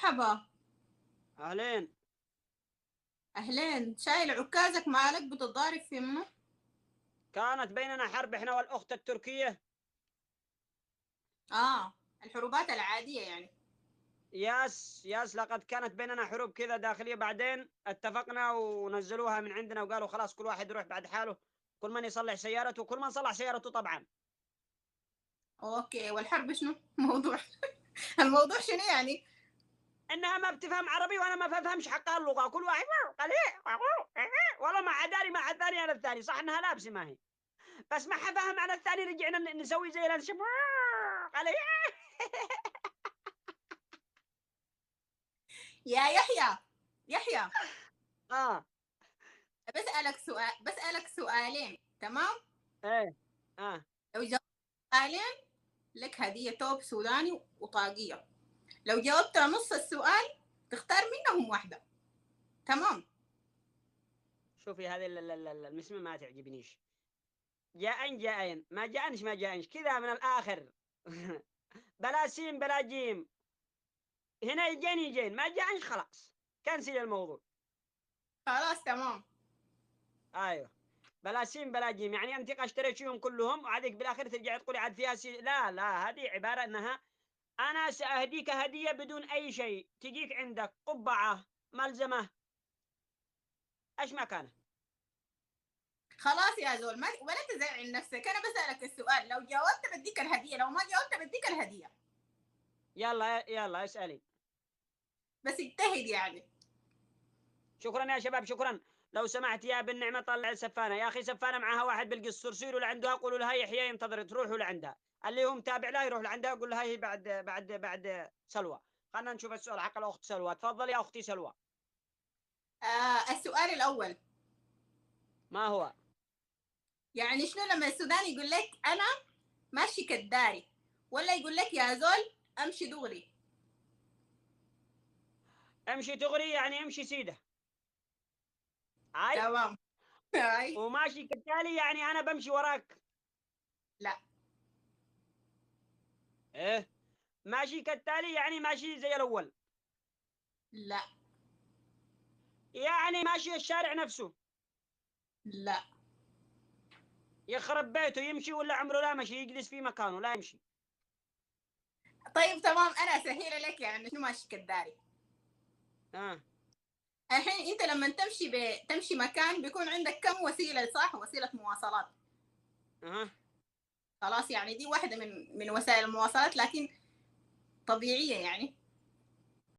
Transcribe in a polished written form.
مرحبا. أهلين. أهلين، شايل عكازك مالك بتتضارب في منه؟ كانت بيننا حرب إحنا والأخت التركية. الحروبات العادية يعني. ياس لقد كانت بيننا حروب كذا داخلية، بعدين اتفقنا ونزلوها من عندنا وقالوا خلاص كل واحد يروح بعد حاله، كل من يصلح سيارته وكل من صلح سيارته طبعا. أوكي، والحرب شنو؟ موضوع الموضوع شنو يعني؟ إنها ما بتفهم عربي وأنا ما بفهمش حقها اللغة، كل واحد قال والله ما عداني أنا الثاني، صح إنها لابسة ما هي، بس ما حفهم أنا الثاني، رجعنا نسوي زي الانشب قال يا يحيى، يحيى، آه بسألك سؤالين، تمام؟ إيه آه لو جاوبت سؤالين لك هدية توب سوداني وطاقية. لو جاوبت نص السؤال تختار منهم واحدة، تمام؟ شوفي هذه المسمى ما تعجبنيش. جاءن ما جاءنش كذا من الآخر بلا سين بلا جيم، هنا يجين ما جاءنش خلاص كنسل الموضوع. خلاص تمام. ايوه بلا سين بلا جيم، يعني انت اشتريتيهم كلهم وعادك بالاخر ترجعي تقولي عاد فيها سين، لا هذه عباره انها انا ساهديك هديه بدون اي شيء، تجيك عندك قبعه ملزمه ايش ما كانت. خلاص يا زول، ما ولا تزعل نفسك، أنا بسألك السؤال، لو جاوبت بديك الهدية، لو ما جاوبت بديك الهدية. يلا اسالي. بس اجتهد يعني. شكرا يا شباب شكرا. لو سمحت يا بن نعمة طلع السفانة يا أخي، سفانة معها واحد بالقصر، سيروا لعندها قولوا لها يحيى ينتظر، تروحوا لعندها اللي هو متابع لها يروح لعندها يقول لها هي بعد سلوى. خلنا نشوف السؤال حق الأخت سلوى، تفضل يا أختي سلوى. السؤال الأول، ما هو؟ يعني شنو لما السوداني يقول لك أنا ماشي كداري، ولا يقول لك يا زول أمشي دغري؟ امشي تغري يعني امشي سيدة. هاي. تمام. هاي. وماشي كالتالي يعني أنا بمشي وراك. لا. إيه. ماشي كالتالي يعني ماشي زي الأول. لا. يعني ماشي الشارع نفسه. لا. يخرب بيته يمشي ولا عمره لا مشي، يجلس في مكانه لا يمشي. طيب تمام، أنا أسهل لك يعني شنو ماشي كداري. آه. الحين أنت لما تمشي مكان بيكون عندك كم وسيلة، صح؟ وسيلة مواصلات. أه. خلاص، يعني دي واحدة من وسائل المواصلات، لكن طبيعية يعني.